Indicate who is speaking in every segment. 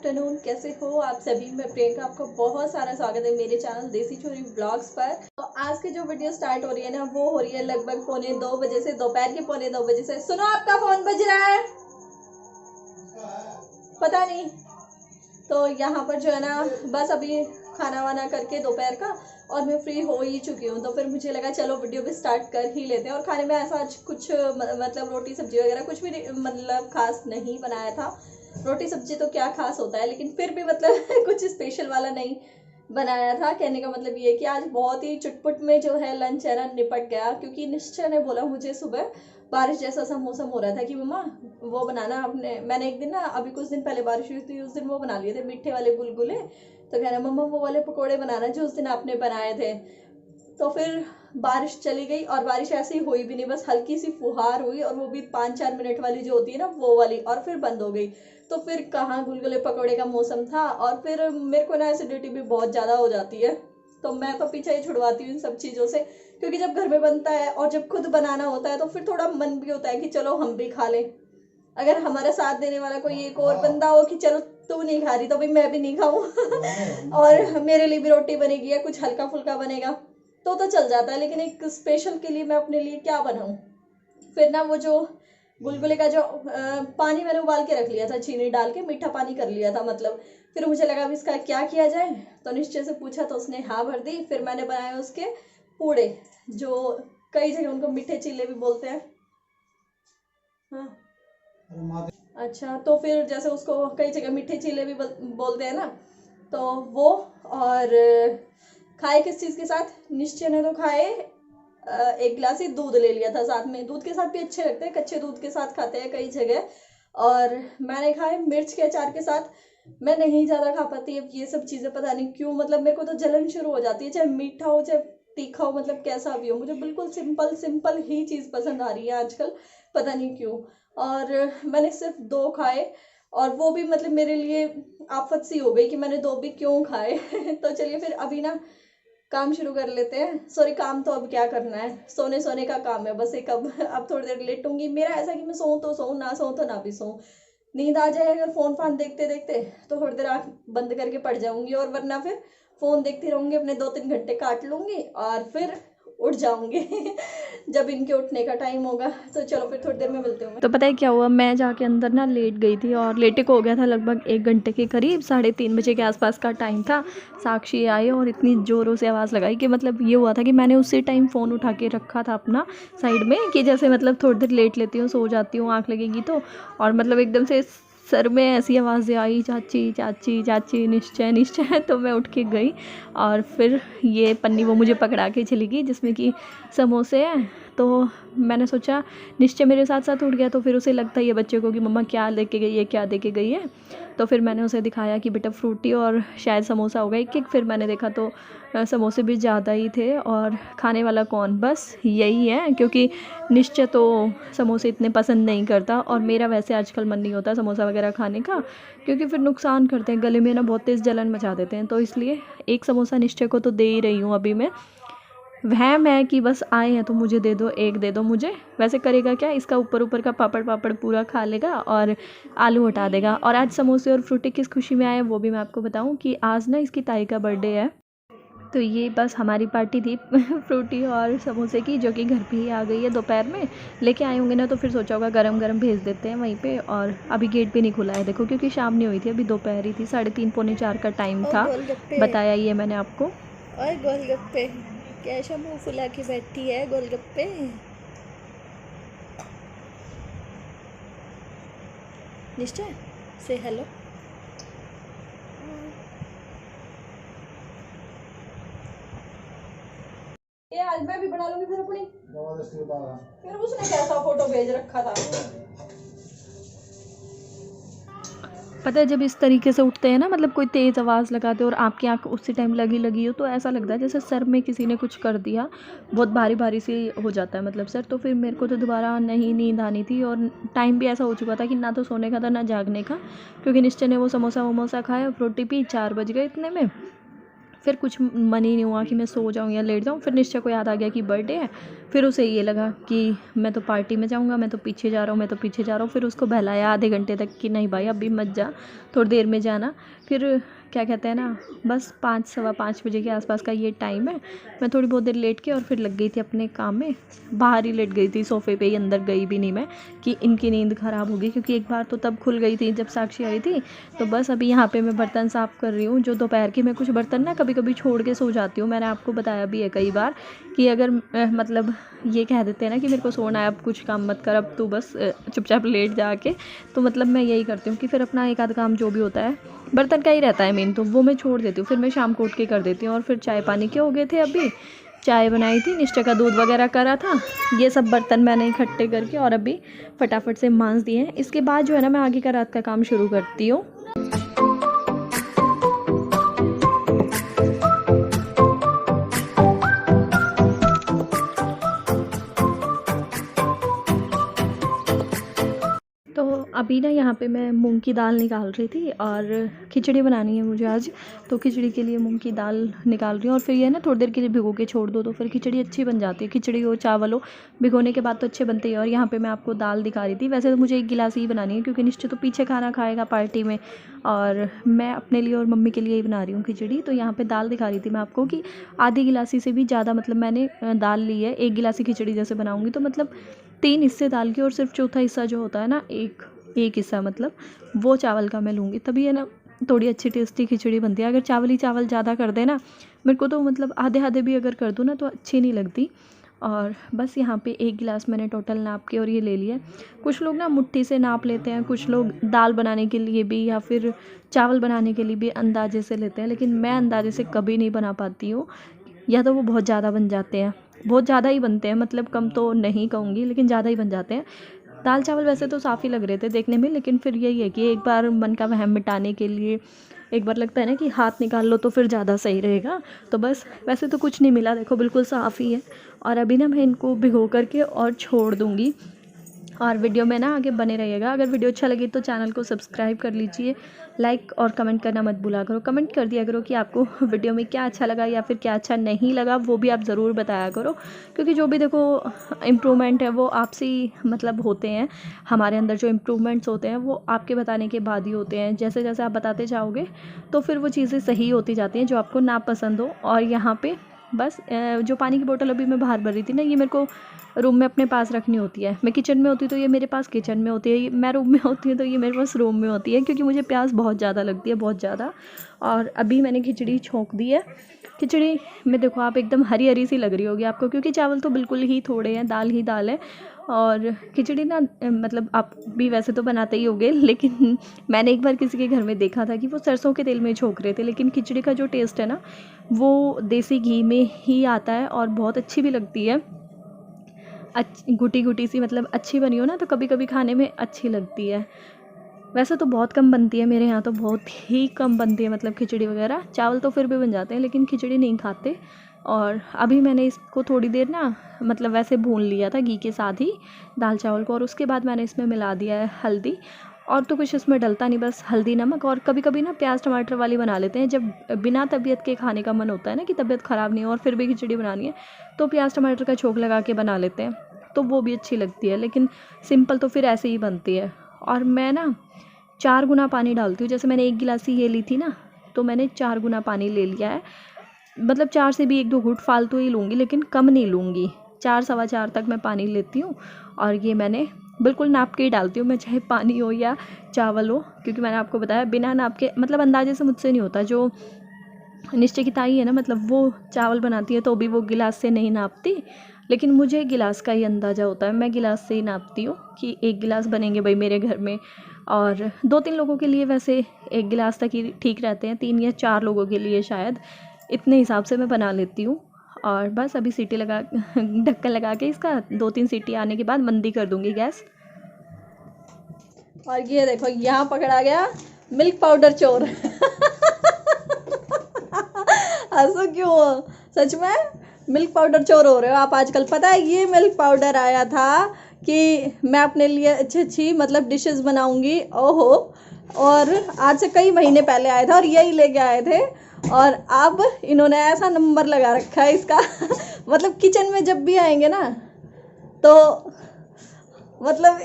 Speaker 1: Afternoon, कैसे हो आप सभी। मैं प्रियंका, आपका बहुत सारा स्वागत है मेरे चैनल देसी छोरी ब्लॉग्स पर। तो आज की जो वीडियो स्टार्ट हो रही है ना, वो हो रही है लगभग 1:45 से, दोपहर के 1:45 से। सुनो, आपका फोन बज रहा है, पता नहीं। तो यहाँ पर जो है ना, बस अभी खाना वाना करके दोपहर का, और मैं फ्री हो ही चुकी हूँ। तो फिर मुझे लगा चलो वीडियो भी स्टार्ट कर ही लेते हैं। और खाने में ऐसा आज कुछ मतलब रोटी सब्जी वगैरह कुछ भी मतलब खास नहीं बनाया था। रोटी सब्जी तो क्या खास होता है, लेकिन फिर भी मतलब कुछ स्पेशल वाला नहीं बनाया था। कहने का मतलब ये कि आज बहुत ही चुटपुट में जो है लंच है ना निपट गया। क्योंकि निश्चय ने बोला मुझे सुबह, बारिश जैसा सा मौसम हो रहा था कि मम्मा वो बनाना आपने। मैंने एक दिन ना, अभी कुछ दिन पहले बारिश हुई थी, उस दिन वो बना लिए थे मीठे वाले गुलगुले। तो कह रहा मम्मा वो वाले पकोड़े बनाना जो उस दिन आपने बनाए थे। तो फिर बारिश चली गई, और बारिश ऐसी हुई भी नहीं, बस हल्की सी फुहार हुई, और वो भी 5-4 मिनट वाली जो होती है ना, वो वाली, और फिर बंद हो गई। तो फिर कहाँ गुलगुले पकौड़े का मौसम था। और फिर मेरे को ना एसिडिटी भी बहुत ज़्यादा हो जाती है, तो मैं तो पीछे ही छुड़वाती हूँ इन सब चीज़ों से। क्योंकि जब घर में बनता है और जब खुद बनाना होता है, तो फिर थोड़ा मन भी होता है कि चलो हम भी खा लें। अगर हमारा साथ देने वाला कोई एक और बंदा हो कि चलो तू नहीं खा रही तो भाई मैं भी नहीं खाऊं और मेरे लिए भी रोटी बनेगी या कुछ हल्का फुल्का बनेगा तो चल जाता है। लेकिन एक स्पेशल के लिए मैं अपने लिए क्या बनाऊं। फिर ना वो जो गुलगुले का जो पानी मैंने उबाल के रख लिया था, चीनी डाल के मीठा पानी कर लिया था मतलब। फिर मुझे लगा अब इसका क्या किया जाए, तो निश्चय से पूछा तो उसने हाँ भर दी। फिर मैंने बनाए उसके पूड़े, जो कई जगह उनको मीठे चीले भी बोलते हैं। हाँ अच्छा, तो फिर जैसे उसको कई जगह मीठे चीले भी बोलते हैं ना, तो वो। और खाए किस चीज़ के साथ, निश्चय ने तो खाए 1 गिलास ही दूध ले लिया था साथ में। दूध के साथ भी अच्छे लगते हैं, कच्चे दूध के साथ खाते हैं कई जगह। और मैंने खाए मिर्च के अचार के साथ। मैं नहीं ज़्यादा खा पाती अब ये सब चीज़ें, पता नहीं क्यों। मतलब मेरे को तो जलन शुरू हो जाती है, चाहे मीठा हो चाहे तीखा हो, मतलब कैसा भी हो। मुझे बिल्कुल सिंपल सिंपल ही चीज़ पसंद आ रही है आजकल, पता नहीं क्यों। और मैंने सिर्फ 2 खाए, और वो भी मतलब मेरे लिए आफत सी हो गई कि मैंने 2 भी क्यों खाए तो चलिए फिर अभी ना काम शुरू कर लेते हैं। सॉरी, काम तो अब क्या करना है, सोने सोने का काम है बस एक। अब थोड़ी देर लेटूंगी। मेरा ऐसा कि मैं सोऊं तो सोऊं, ना सोऊं तो ना भी सोऊं। नींद आ जाए अगर फोन फान देखते देखते, तो थोड़ी देर आँख बंद करके पड़ जाऊंगी, और वरना फिर फोन देखती रहूंगी, अपने 2-3 घंटे काट लूंगी, और फिर उठ जाऊंगी जब इनके उठने का टाइम होगा। तो चलो फिर थोड़ी देर में मिलती हूँ। तो पता है क्या हुआ, मैं जाके अंदर ना लेट गई थी, और लेटे को हो गया था लगभग 1 घंटे के करीब। 3:30 बजे के आसपास का टाइम था। साक्षी आई और इतनी ज़ोरों से आवाज़ लगाई कि मतलब ये हुआ था कि मैंने उसी टाइम फ़ोन उठा के रखा था अपना साइड में, कि जैसे मतलब थोड़ी देर लेट लेती हूँ, सो जाती हूँ, आँख लगेगी तो। और मतलब एकदम से सर में ऐसी आवाज़ें आई, चाची चाची चाची, निश्चय निश्चय तो मैं उठ के गई, और फिर ये पन्नी वो मुझे पकड़ा के चली गई जिसमें कि समोसे हैं। तो मैंने सोचा, निश्चय मेरे साथ साथ उठ गया, तो फिर उसे लगता है ये बच्चे को कि मम्मा क्या लेके गई है, क्या दे के गई है। तो फिर मैंने उसे दिखाया कि बेटा फ्रूटी और शायद समोसा होगा एक। फिर मैंने देखा तो समोसे भी ज़्यादा ही थे, और खाने वाला कौन, बस यही है। क्योंकि निश्चय तो समोसे इतने पसंद नहीं करता, और मेरा वैसे आजकल मन नहीं होता समोसा वगैरह खाने का, क्योंकि फिर नुकसान करते हैं, गले में ना बहुत तेज़ जलन मचा देते हैं। तो इसलिए एक समोसा निश्चय को तो दे ही रही हूँ अभी मैं। वहम है कि बस आए हैं तो मुझे दे दो, एक दे दो मुझे। वैसे करेगा क्या, इसका ऊपर ऊपर का पापड़ पापड़ पूरा खा लेगा और आलू हटा देगा। और आज समोसे और फ्रूटी किस खुशी में आए वो भी मैं आपको बताऊं कि आज ना इसकी ताई का बर्थडे है। तो ये बस हमारी पार्टी थी फ्रूटी और समोसे की, जो कि घर पे ही आ गई है। दोपहर में लेके आए होंगे ना, तो फिर सोचा होगा गरम गरम भेज देते हैं वहीं पे। और अभी गेट भी नहीं खुला है देखो, क्योंकि शाम नहीं हुई थी, अभी दोपहर ही थी, 3:30 पौने 4 का टाइम था। बताया ये मैंने आपको।
Speaker 2: और गोलगप्पे कैसा मुंह फुला के बैठी है, गोलगप्पे। निश्चय से हेलो।
Speaker 1: ये आज मैं भी बना लूंगी फिर अपनी। फिर उसने कैसा फोटो भेज रखा था। पता है जब इस तरीके से उठते हैं ना, मतलब कोई तेज़ आवाज़ लगाते और आपकी आँख उसी टाइम लगी लगी हो, तो ऐसा लगता है जैसे सर में किसी ने कुछ कर दिया, बहुत भारी भारी सी हो जाता है मतलब सर। तो फिर मेरे को तो दोबारा नहीं नींद आनी थी, और टाइम भी ऐसा हो चुका था कि ना तो सोने का था ना जागने का। क्योंकि निश्चय ने वो समोसा वमोसा खाया, फ्रूटी पी, 4 बज गए इतने में।
Speaker 2: फिर कुछ मन ही नहीं हुआ कि मैं सो जाऊँ या लेट जाऊँ। फिर निश्चय को याद आ गया कि बर्थडे है। फिर उसे ये लगा कि मैं तो पार्टी में जाऊँगा, मैं तो पीछे जा रहा हूँ, मैं तो पीछे जा रहा हूँ। फिर उसको बहलाया आधे घंटे तक कि नहीं भाई अभी मत जा, थोड़ी देर में जाना। फिर क्या कहते हैं ना, बस 5 सवा 5 बजे के आसपास का ये टाइम है। मैं थोड़ी बहुत देर लेट के और फिर लग गई थी अपने काम में। बाहर ही लेट गई थी सोफ़े पे ही, अंदर गई भी नहीं मैं कि इनकी नींद ख़राब होगी, क्योंकि एक बार तो तब खुल गई थी जब साक्षी आई थी। तो बस अभी यहाँ पे मैं बर्तन साफ़ कर रही हूँ। जो दोपहर के मैं कुछ बर्तन ना कभी कभी छोड़ के सो जाती हूँ। मैंने आपको बताया भी है कई बार कि अगर मतलब ये कह देते हैं ना कि मेरे को सोना है, अब कुछ काम मत कर, अब तू बस चुपचाप लेट जाके, तो मतलब मैं यही करती हूँ कि फिर अपना एक आध काम जो भी होता है बर्तन का ही रहता है मेन, तो वो मैं छोड़ देती हूँ। फिर मैं शाम को उठ के कर देती हूँ। और फिर चाय पानी के हो गए थे, अभी चाय बनाई थी, निश्चय का दूध वगैरह करा था। ये सब बर्तन मैंने इकट्ठे करके और अभी फटाफट से मांज दिए हैं। इसके बाद जो है ना मैं आगे का रात का काम शुरू करती हूँ। तो अभी ना यहाँ पे मैं मूंग की दाल निकाल रही थी और खिचड़ी बनानी है मुझे आज। तो खिचड़ी के लिए मूंग की दाल निकाल रही हूँ। और फिर ये ना थोड़ी देर के लिए भिगो के छोड़ दो तो फिर खिचड़ी अच्छी बन जाती है। खिचड़ी हो चावल हो, भिगोने के बाद तो अच्छे बनते हैं। और यहाँ पे मैं आपको दाल दिखा रही थी। वैसे तो मुझे 1 गिलास ही बनानी है, क्योंकि निश्चय तो पीछे खाना खाएगा पार्टी में, और मैं अपने लिए और मम्मी के लिए ही बना रही हूँ खिचड़ी। तो यहाँ पर दाल दिखा रही थी मैं आपको कि आधी गिलासी से भी ज़्यादा मतलब मैंने दाल ली है। 1 गिलासी खिचड़ी जैसे बनाऊँगी तो मतलब 3 हिस्से दाल के, और सिर्फ चौथा हिस्सा जो होता है ना एक हिस्सा मतलब वो चावल का मैं लूँगी, तभी है ना थोड़ी अच्छी टेस्टी खिचड़ी बनती है। अगर चावल ही चावल ज़्यादा कर दे ना, मेरे को तो मतलब आधे आधे भी अगर कर दूँ ना तो अच्छी नहीं लगती। और बस यहाँ पे 1 गिलास मैंने टोटल नाप के और ये ले लिया। कुछ लोग ना मुट्ठी से नाप लेते हैं, कुछ लोग दाल बनाने के लिए भी या फिर चावल बनाने के लिए भी अंदाजे से लेते हैं, लेकिन मैं अंदाजे से कभी नहीं बना पाती हूँ। या तो वो बहुत ज़्यादा बन जाते हैं, बहुत ज़्यादा ही बनते हैं, मतलब कम तो नहीं कहूँगी लेकिन ज़्यादा ही बन जाते हैं। दाल चावल वैसे तो साफ़ ही लग रहे थे देखने में, लेकिन फिर यही है कि एक बार मन का वहम मिटाने के लिए एक बार लगता है ना कि हाथ निकाल लो तो फिर ज़्यादा सही रहेगा। तो बस वैसे तो कुछ नहीं मिला, देखो बिल्कुल साफ़ ही है। और अभी ना मैं इनको भिगो करके और छोड़ दूँगी। और वीडियो में ना आगे बने रहिएगा। अगर वीडियो अच्छा लगे तो चैनल को सब्सक्राइब कर लीजिए, लाइक और कमेंट करना मत भूला करो। कमेंट कर दिया करो कि आपको वीडियो में क्या अच्छा लगा या फिर क्या अच्छा नहीं लगा, वो भी आप ज़रूर बताया करो। क्योंकि जो भी देखो इम्प्रूवमेंट है वो आपसे ही मतलब होते हैं। हमारे अंदर जो इम्प्रूवमेंट्स होते हैं वो आपके बताने के बाद ही होते हैं। जैसे जैसे आप बताते जाओगे तो फिर वो चीज़ें सही होती जाती हैं जो आपको ना पसंद हो। और यहाँ पे बस जो पानी की बोतल अभी मैं बाहर भर रही थी ना, ये मेरे को रूम में अपने पास रखनी होती है। मैं किचन में होती तो ये मेरे पास किचन में होती है, मैं रूम में होती हूँ तो ये मेरे पास रूम में होती है, क्योंकि मुझे प्यास बहुत ज़्यादा लगती है, बहुत ज़्यादा। और अभी मैंने खिचड़ी छोंक दी है। खिचड़ी में देखो आप एकदम हरी हरी सी लग रही होगी आपको, क्योंकि चावल तो बिल्कुल ही थोड़े हैं, दाल ही दाल है। और खिचड़ी ना मतलब आप भी वैसे तो बनाते ही होंगे, लेकिन मैंने एक बार किसी के घर में देखा था कि वो सरसों के तेल में छोंक रहे थे। लेकिन खिचड़ी का जो टेस्ट है ना वो देसी घी में ही आता है और बहुत अच्छी भी लगती है। घुटी घुटी सी मतलब अच्छी बनी हो ना तो कभी कभी खाने में अच्छी लगती है। वैसे तो बहुत कम बनती है मेरे यहाँ, तो बहुत ही कम बनती है मतलब खिचड़ी वगैरह। चावल तो फिर भी बन जाते हैं लेकिन खिचड़ी नहीं खाते। और अभी मैंने इसको थोड़ी देर ना मतलब वैसे भून लिया था घी के साथ ही दाल चावल को, और उसके बाद मैंने इसमें मिला दिया है हल्दी। और तो कुछ इसमें डलता नहीं, बस हल्दी नमक। और कभी कभी ना प्याज टमाटर वाली बना लेते हैं, जब बिना तबीयत के खाने का मन होता है ना कि तबीयत ख़राब नहीं हो और फिर भी खिचड़ी बनानी है, तो प्याज टमाटर का छोंक लगा के बना लेते हैं, तो वो भी अच्छी लगती है। लेकिन सिंपल तो फिर ऐसे ही बनती है। और मैं ना 4 गुना पानी डालती हूँ। जैसे मैंने 1 गिलासी ये ली थी ना, तो मैंने 4 गुना पानी ले लिया है। मतलब 4 से भी 1-2 घूंट फालतू ही लूँगी, लेकिन कम नहीं लूँगी। 4 सवा 4 तक मैं पानी लेती हूँ। और ये मैंने बिल्कुल नाप के ही डालती हूँ मैं, चाहे पानी हो या चावल हो, क्योंकि मैंने आपको बताया बिना नाप के मतलब अंदाजे से मुझसे नहीं होता। जो निश्चय की ताई है ना, मतलब वो चावल बनाती है तो भी वो गिलास से नहीं नापती, लेकिन मुझे गिलास का ही अंदाज़ा होता है। मैं गिलास से ही नापती हूँ कि 1 गिलास बनेंगे भाई मेरे घर में। और 2-3 लोगों के लिए वैसे 1 गिलास तक ही ठीक रहते हैं, 3 या 4 लोगों के लिए शायद, इतने हिसाब से मैं बना लेती हूँ। और बस अभी सीटी लगा ढक्कन लगा के इसका 2-3 सीटी आने के बाद मंदी कर दूँगी गैस।
Speaker 1: और ये देखो यहाँ पकड़ा गया मिल्क पाउडर चोर। हंसो क्यों, सच में मिल्क पाउडर चोर हो रहे हो आप आजकल। पता है ये मिल्क पाउडर आया था कि मैं अपने लिए अच्छी अच्छी मतलब डिशेस बनाऊंगी, ओहो। और आज से कई महीने पहले आया था और यही लेके आए थे। और अब इन्होंने ऐसा नंबर लगा रखा है इसका मतलब किचन में जब भी आएंगे ना तो मतलब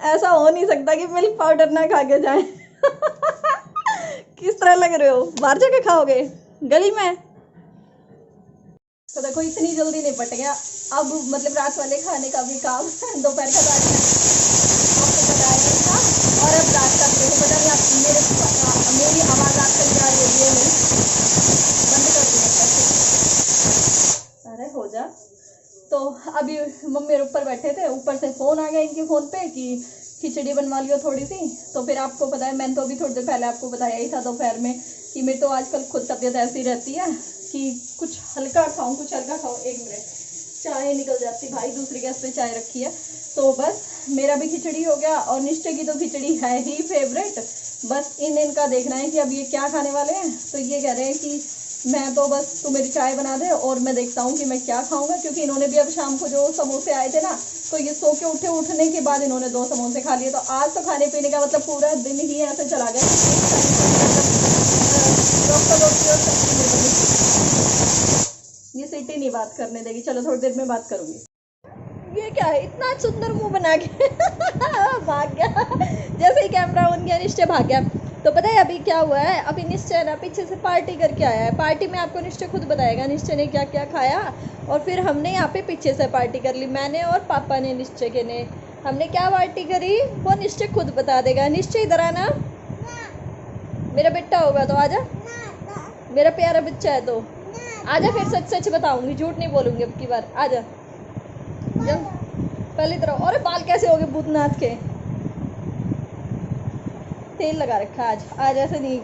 Speaker 1: ऐसा हो नहीं सकता कि मिल्क पाउडर ना खा के जाए किस तरह लग रहे हो, बाहर जाके खाओगे गली में? तो देखो इतनी जल्दी निपट गया अब मतलब रात वाले खाने का भी काम दोपहर का आपको बताया नहीं था। और अब रात का देखो पता नहीं आप मेरी आवाज़ आप तक जा रही है नहीं, बंद कर दूँ। अरे हो जा। तो अभी मम्मी मेरे ऊपर बैठे थे, ऊपर से फ़ोन आ गया इनके फ़ोन पे कि खिचड़ी बनवा लियो थोड़ी सी। तो फिर आपको पता है मैंने तो अभी थोड़ी देर पहले आपको बताया ही था दोपहर में कि मेरी तो आजकल खुद तबीयत ऐसी रहती है कि कुछ हल्का खाऊं कुछ हल्का खाऊं। 1 मिनट, चाय निकल जाती भाई, दूसरी गैस पे चाय रखी है। तो बस मेरा भी खिचड़ी हो गया और निश्चय की तो खिचड़ी है ही फेवरेट। बस इनका देखना है कि अब ये क्या खाने वाले हैं। तो ये कह रहे हैं कि मैं तो बस तू मेरी चाय बना दे और मैं देखता हूँ कि मैं क्या खाऊंगा, क्योंकि इन्होंने भी अब शाम को जो समोसे आए थे ना तो ये सो के उठने के बाद इन्होंने 2 समोसे खा लिए। तो आज तो खाने पीने का मतलब पूरा दिन ही ऐसे चला गया। ये सीटी नहीं बात करने देगी, चलो थोड़ी देर में बात करूंगी। ये क्या है इतना सुंदर मुंह बना के भाग गया, जैसे ही कैमरा ऑन किया निश्चय भाग गया। तो पता है अभी क्या हुआ है, अभी निश्चय ना पीछे से पार्टी करके आया है। पार्टी में आपको निश्चय खुद बताएगा निश्चय ने क्या क्या खाया। और फिर हमने यहाँ पे पीछे से पार्टी कर ली, मैंने और पापा ने निश्चय के ने। हमने क्या पार्टी करी वो निश्चय खुद बता देगा। निश्चय इधर आना, मेरा बेटा होगा तो आजा, मेरा प्यारा बच्चा है तो आजा। फिर सच सच बताऊंगी, झूठ नहीं बोलूंगी अब की बार। आजा जब पहले तरह। और बाल कैसे हो गए भूतनाथ के, तेल लगा रखा आज ऐसे नहीं।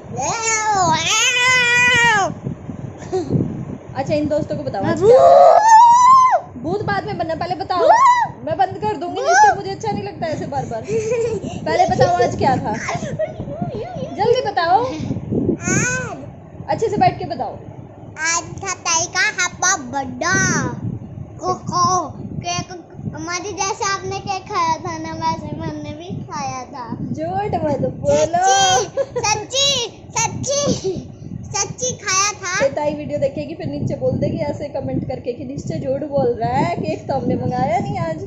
Speaker 1: अच्छा इन दोस्तों को बताओ भूत बाद में बनना, पहले बताओ। मैं बंद कर दूंगी निश्चय, मुझे अच्छा नहीं लगता ऐसे बार बार। पहले बताओ आज क्या था, जल्दी बताओ, अच्छे से बैठ के बताओ।
Speaker 3: आज था ताई का हप्पा बड्डा केक। हमारी जैसे आपने केक खाया था ना वैसे मैंने भी खाया था।
Speaker 1: झूठ मत बोलो,
Speaker 3: सच्ची खाया था।
Speaker 1: ताई वीडियो देखेगी फिर नीचे बोल देगी ऐसे कमेंट करके कि निश्चय झूठ बोल रहा है, केक तो हमने मंगाया नहीं आज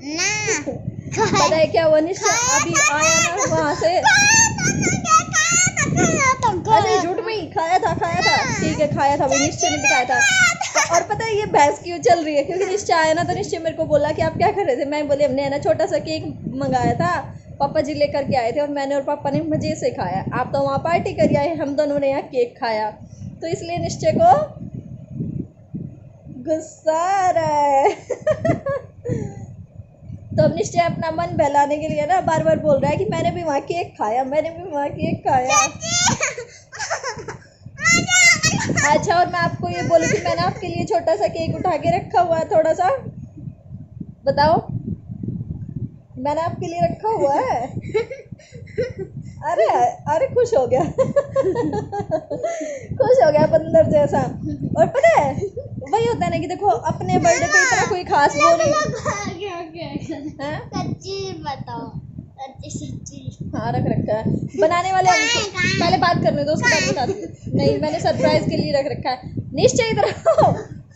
Speaker 3: ना।
Speaker 1: पता है क्या हुआ निश्चय अभी आया ना वहाँ से। अरे झूठ में खाया था ठीक है खाया था, निश्चय ने भी खाया था। और पता है ये बहस क्यों चल रही है, क्योंकि निश्चय आया ना तो निश्चय मेरे को बोला कि आप क्या कर रहे थे। मैं बोली हमने है ना छोटा सा केक मंगाया था, पापा जी लेकर के आए थे और मैंने और पापा ने मजे से खाया। आप तो वहाँ पार्टी कर आए, हम दोनों ने यहाँ केक खाया। तो इसलिए निश्चय को गुस्सा आ रहा है तो अब निश्चय अपना मन बहलाने के लिए ना बार बार बोल रहा है कि मैंने भी वहाँ केक खाया, मैंने भी वहाँ केक खाया। अच्छा और मैं आपको ये बोलूँ कि मैंने आपके लिए छोटा सा केक उठा के रखा हुआ है, थोड़ा सा बताओ मैंने आपके लिए रखा हुआ है। अरे खुश हो गया खुश हो गया बंदर जैसा। और पता है वही होता है ना कि देखो अपने बर्थडे पे इतना कोई खास वो नहीं।
Speaker 3: सच्ची बताओ, सच्ची।
Speaker 1: हाँ रख रखा है बनाने वाले पहले बात करने दो उसके बाद बता दूँ। नहीं मैंने सरप्राइज के लिए रख रखा है। निश्चय इधर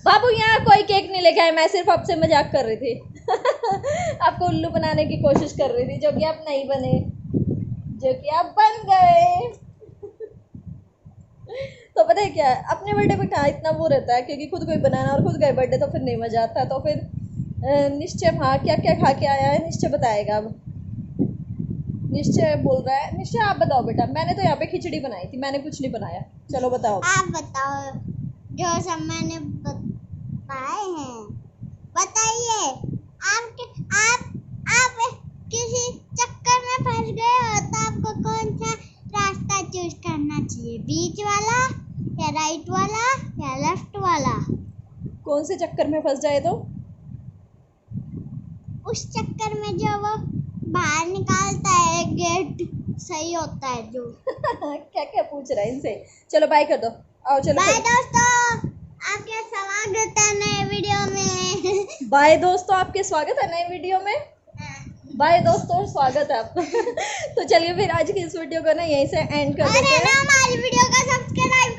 Speaker 1: बाबू यहाँ कोई केक नहीं लेके आए, मैं सिर्फ आपसे मजाक कर रही थी आपको उल्लू बनाने की कोशिश कर रही थी, जो कि आप नहीं बने, जो कि आप बन गए तो पता है क्या है अपने बर्थडे पे कहाँ इतना वो रहता है, क्योंकि खुद कोई बनाना और खुद का बर्थडे तो फिर नहीं मजा आता। तो फिर निश्चय हाँ क्या क्या खा के आया है निश्चय बताएगा। अब निश्चय बोल रहा है, निश्चय आप बताओ बेटा। मैंने तो यहाँ पे खिचड़ी बनाई थी, मैंने कुछ नहीं बनाया। चलो बताओ
Speaker 3: आप बताओ जो सब मैंने बताए हैं, बताइए। आप किसी चक्कर में फंस गए हो तो आपको कौन सा रास्ता चूज करना चाहिए, बीच वाला या राइट वाला या लेफ्ट वाला?
Speaker 1: कौन से चक्कर में फंस जाए तो
Speaker 3: उस चक्कर में जो वो बाहर निकालता है गेट सही होता है जो
Speaker 1: क्या क्या पूछ रहा है इनसे। चलो बाय कर दो, आओ चलो
Speaker 3: बाय दोस्तों, आपका स्वागत है नए वीडियो में।
Speaker 1: बाय दोस्तों आपके स्वागत है नए वीडियो में। बाय दोस्तों, स्वागत है आपका। तो चलिए फिर आज की इस वीडियो को ना यहीं से एंड कर
Speaker 3: और
Speaker 1: देते
Speaker 3: है
Speaker 1: हैं।
Speaker 3: ना हमारी वीडियो का सब्सक्राइब